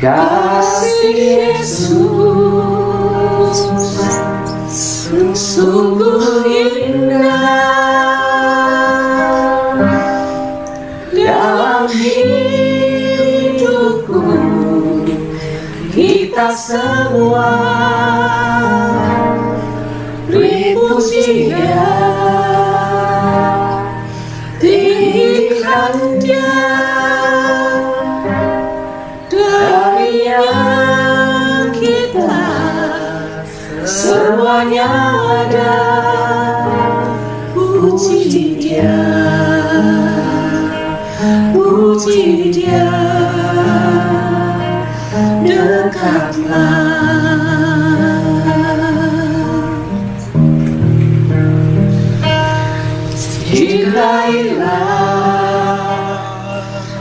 Kasih Yesus sungguh indah dalam hidupku. Kita semua beri pujian, tinggikan Dia. Semuanya ada, puji Dia, puji Dia, dekatlah. Cintailah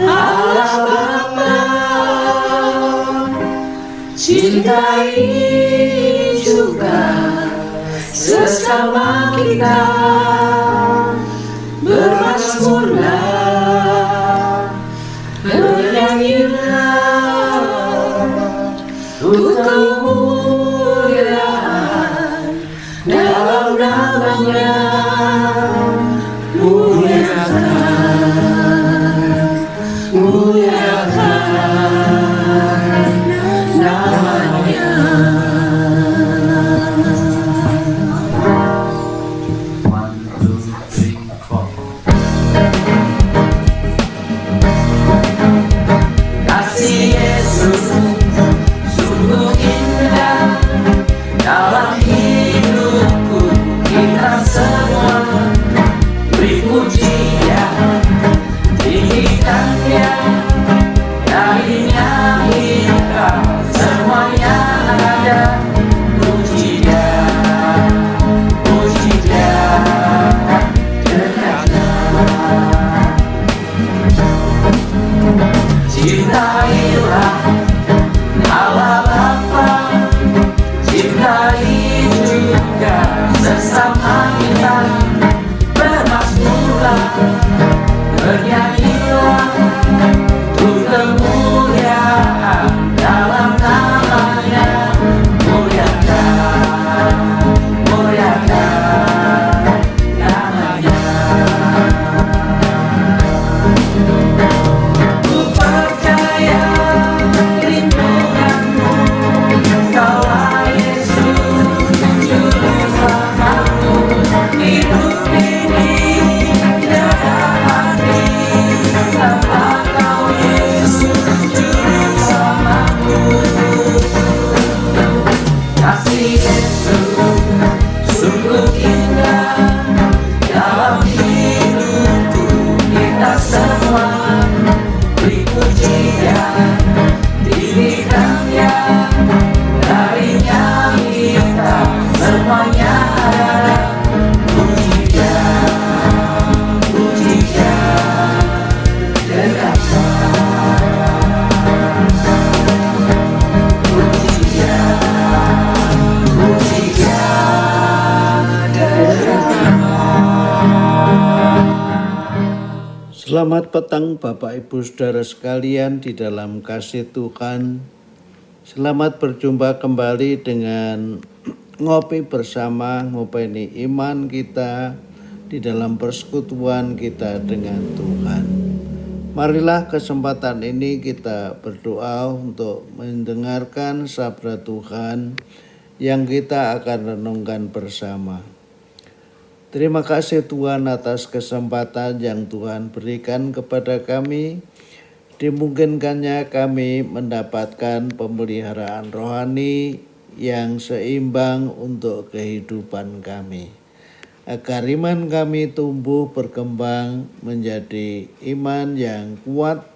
Allah Bapa, cintai juga sesama kita, bermazmurlah, bernyanyilah untuk kemuliaan dalam nama-Nya. Muliakan nama-Nya. Kasih Yesus sungguh indah dalam hidupku. Kita semua beri pujian, tinggikan Dia, darinya kita semuanya ada, puji Dia, puji Dia, dekatlah. Cintailah Allah Bapa, cintai juga sesama kita, bermazmurlah, bernyanyilah untuk kemuliaan dalam nama-Nya. Muliakan, muliakan nama-Nya. Ku percaya lindungan-Mu, Kaulah Yesus juru selamat-Ku. Hidup ini tiada arti tanpa Kau Yesus juru selamat-Ku. Kasih Yesus sungguh indah dalam hidupku. Kita semua beri pujian, tinggikan Dia, darinya kita semuanya ada, puji Dia, puji Dia, dekatlah. Puji Dia, puji Dia, Selamat petang Bapak Ibu Saudara sekalian di dalam kasih Tuhan. Selamat berjumpa kembali dengan ngopi bersama, ngopeni iman kita di dalam persekutuan kita dengan Tuhan. Marilah kesempatan ini kita berdoa untuk mendengarkan sabda Tuhan yang kita akan renungkan bersama. Terima kasih Tuhan atas kesempatan yang Tuhan berikan kepada kami. Dimungkinkannya kami mendapatkan pemeliharaan rohani yang seimbang untuk kehidupan kami. Agar iman kami tumbuh berkembang menjadi iman yang kuat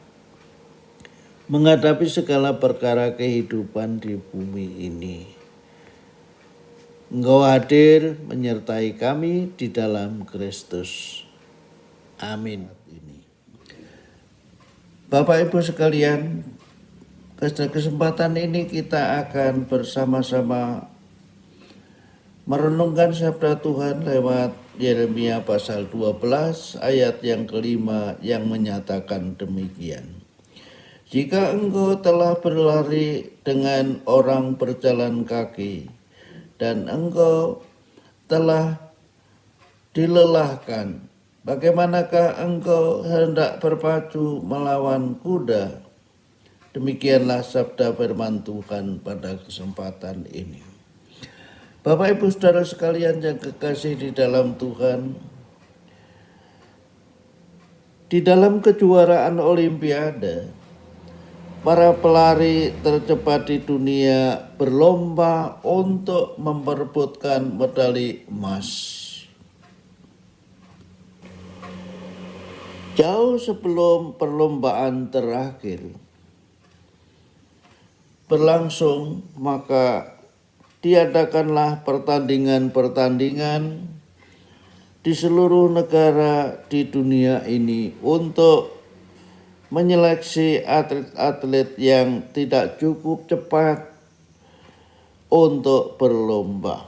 menghadapi segala perkara kehidupan di bumi ini. Engkau hadir menyertai kami di dalam Kristus. Amin. Bapak Ibu sekalian, kesempatan ini kita akan bersama-sama merenungkan sabda Tuhan lewat Yeremia pasal 12 ayat yang kelima yang menyatakan demikian. Jika engkau telah berlari dengan orang berjalan kaki, dan engkau telah dilelahkan, bagaimanakah engkau hendak berpacu melawan kuda? Demikianlah sabda firman Tuhan pada kesempatan ini. Bapak Ibu Saudara sekalian yang kekasih di dalam Tuhan, di dalam kejuaraan Olimpiade, para pelari tercepat di dunia berlomba untuk memperebutkan medali emas. Jauh sebelum perlombaan terakhir berlangsung, maka diadakanlah pertandingan-pertandingan di seluruh negara di dunia ini untuk menyeleksi atlet-atlet yang tidak cukup cepat untuk berlomba.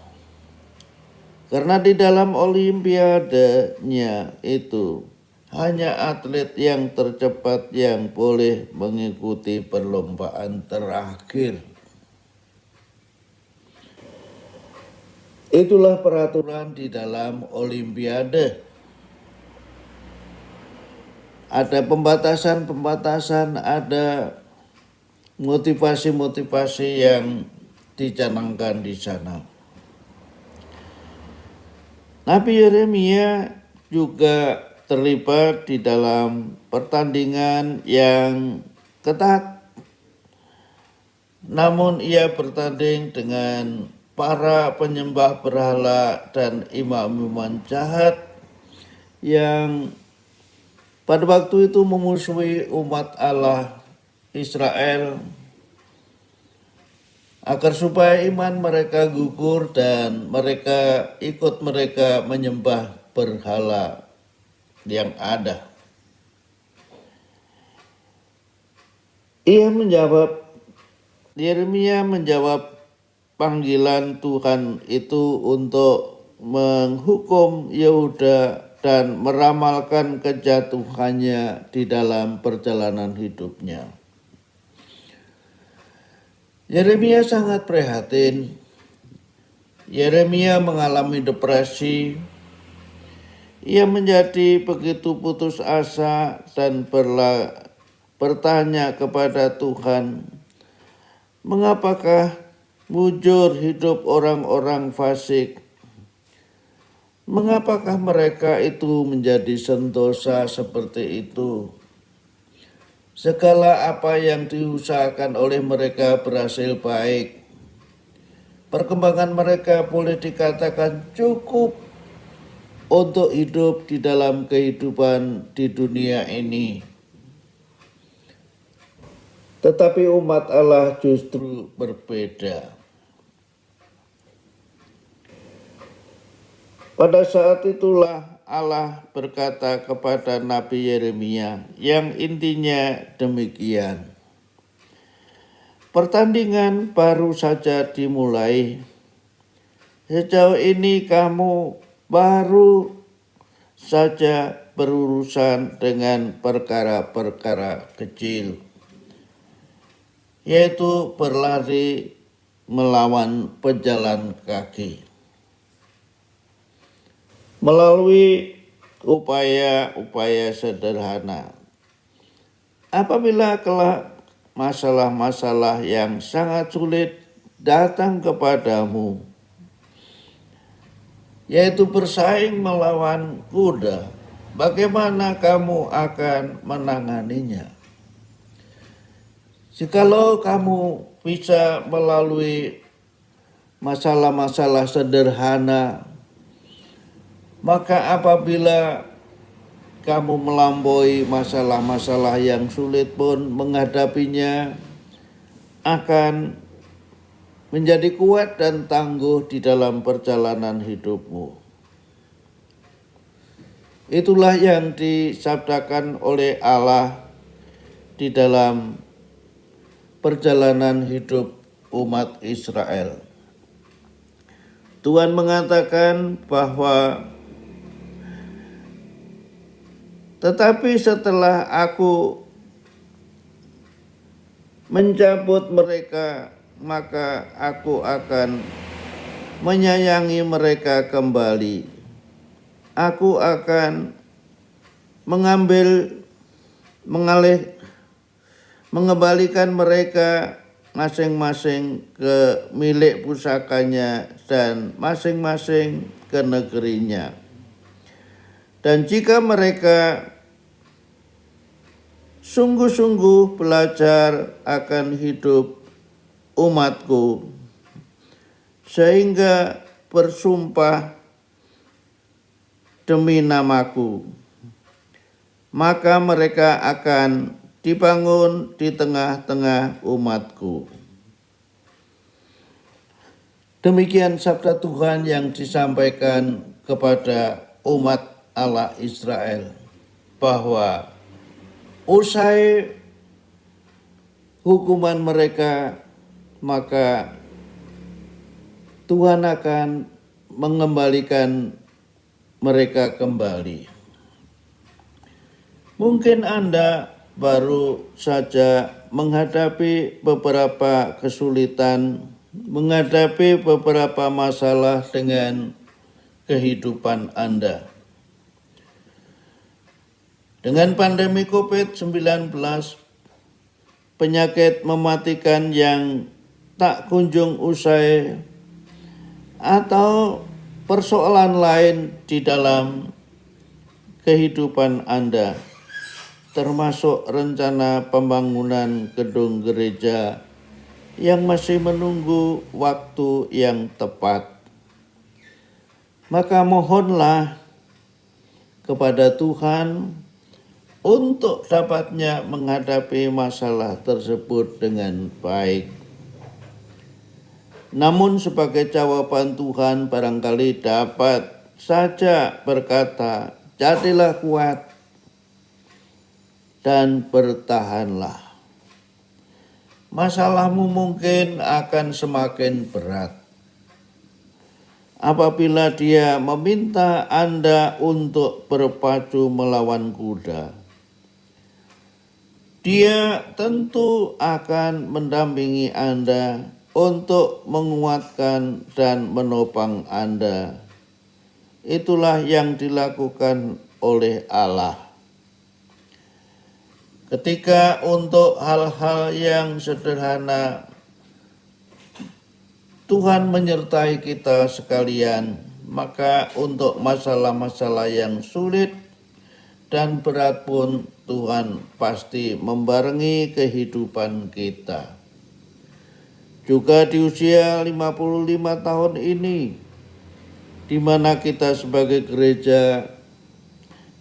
Karena di dalam olimpiadenya itu hanya atlet yang tercepat yang boleh mengikuti perlombaan terakhir. Itulah peraturan di dalam olimpiade. Ada pembatasan-pembatasan, ada motivasi-motivasi yang dicanangkan di sana. Nabi Yeremia juga terlibat di dalam pertandingan yang ketat. Namun ia bertanding dengan para penyembah berhala dan imam-imam jahat yang pada waktu itu memusuhi umat Allah Israel, agar supaya iman mereka gugur dan mereka ikut mereka menyembah berhala yang ada. Yeremia menjawab panggilan Tuhan itu untuk menghukum Yehuda dan meramalkan kejatuhannya di dalam perjalanan hidupnya. Yeremia sangat prihatin. Yeremia mengalami depresi. Ia menjadi begitu putus asa dan bertanya kepada Tuhan, mengapakah mujur hidup orang-orang fasik? Mengapakah mereka itu menjadi sentosa seperti itu? Segala apa yang diusahakan oleh mereka berhasil baik. Perkembangan mereka boleh dikatakan cukup untuk hidup di dalam kehidupan di dunia ini. Tetapi umat Allah justru berbeda. Pada saat itulah Allah berkata kepada Nabi Yeremia yang intinya demikian. Pertandingan baru saja dimulai. Sejauh ini kamu baru saja berurusan dengan perkara-perkara kecil, yaitu berlari melawan pejalan kaki. Melalui upaya-upaya sederhana. Apabila kelak masalah-masalah yang sangat sulit datang kepadamu, yaitu bersaing melawan kuda, bagaimana kamu akan menanganinya? Jikalau kamu bisa melalui masalah-masalah sederhana, maka apabila kamu melampaui masalah-masalah yang sulit pun menghadapinya, akan menjadi kuat dan tangguh di dalam perjalanan hidupmu. Itulah yang disabdakan oleh Allah di dalam perjalanan hidup umat Israel. Tuhan mengatakan bahwa tetapi setelah aku mencabut mereka, maka aku akan menyayangi mereka kembali. Aku akan mengembalikan mereka masing-masing ke milik pusakanya dan masing-masing ke negerinya. Dan jika mereka sungguh-sungguh belajar akan hidup umatku, sehingga bersumpah demi namaku, maka mereka akan dibangun di tengah-tengah umatku. Demikian sabda Tuhan yang disampaikan kepada umat Allah Israel, bahwa usai hukuman mereka, maka Tuhan akan mengembalikan mereka kembali. Mungkin Anda baru saja menghadapi beberapa kesulitan, menghadapi beberapa masalah dengan kehidupan Anda. Dengan pandemi COVID-19, penyakit mematikan yang tak kunjung usai, atau persoalan lain di dalam kehidupan Anda, termasuk rencana pembangunan gedung gereja yang masih menunggu waktu yang tepat, maka mohonlah kepada Tuhan untuk dapatnya menghadapi masalah tersebut dengan baik. Namun sebagai jawaban Tuhan barangkali dapat saja berkata, jadilah kuat dan bertahanlah. Masalahmu mungkin akan semakin berat apabila dia meminta Anda untuk berpacu melawan kuda. Dia tentu akan mendampingi Anda untuk menguatkan dan menopang Anda. Itulah yang dilakukan oleh Allah. Ketika untuk hal-hal yang sederhana, Tuhan menyertai kita sekalian, maka untuk masalah-masalah yang sulit dan berat pun Tuhan pasti membarengi kehidupan kita. Juga di usia 55 tahun ini, di mana kita sebagai gereja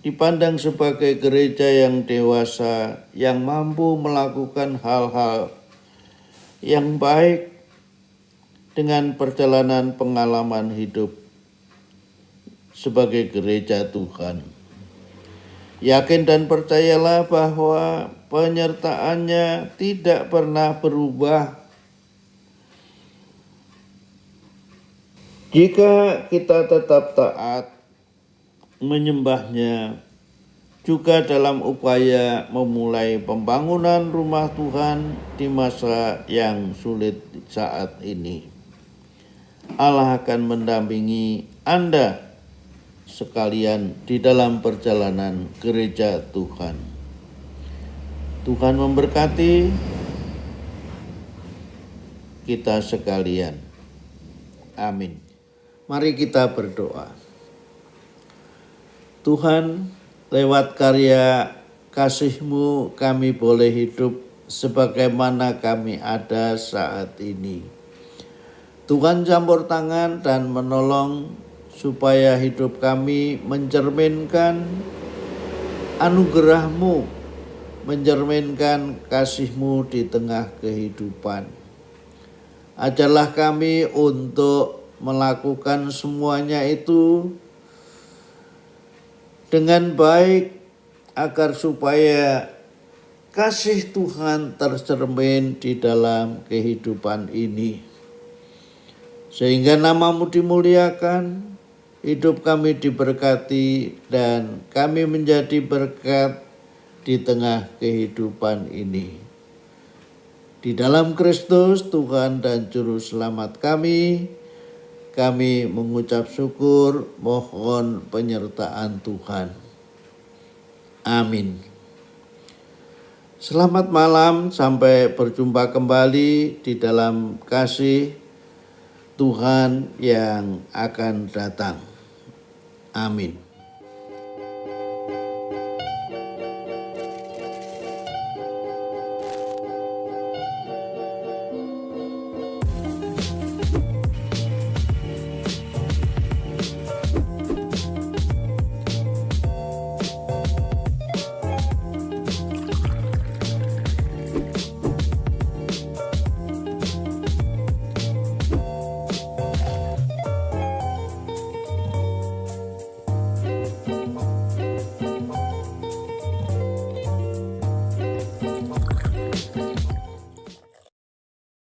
dipandang sebagai gereja yang dewasa, yang mampu melakukan hal-hal yang baik dengan perjalanan pengalaman hidup sebagai gereja Tuhan. Yakin dan percayalah bahwa penyertaannya tidak pernah berubah. Jika kita tetap taat menyembahnya, juga dalam upaya memulai pembangunan rumah Tuhan di masa yang sulit saat ini, Allah akan mendampingi Anda sekalian di dalam perjalanan gereja Tuhan. Tuhan memberkati kita sekalian. Amin. Mari kita berdoa. Tuhan, lewat karya kasih-Mu kami boleh hidup sebagaimana kami ada saat ini. Tuhan campur tangan dan menolong supaya hidup kami mencerminkan anugerah-Mu, mencerminkan kasih-Mu di tengah kehidupan. Ajarlah kami untuk melakukan semuanya itu dengan baik, agar supaya kasih Tuhan tercermin di dalam kehidupan ini, sehingga nama-Mu dimuliakan, hidup kami diberkati, dan kami menjadi berkat di tengah kehidupan ini. Di dalam Kristus Tuhan dan Juru Selamat kami mengucap syukur, mohon penyertaan Tuhan. Amin. Selamat malam, sampai berjumpa kembali di dalam kasih Tuhan yang akan datang. Amin.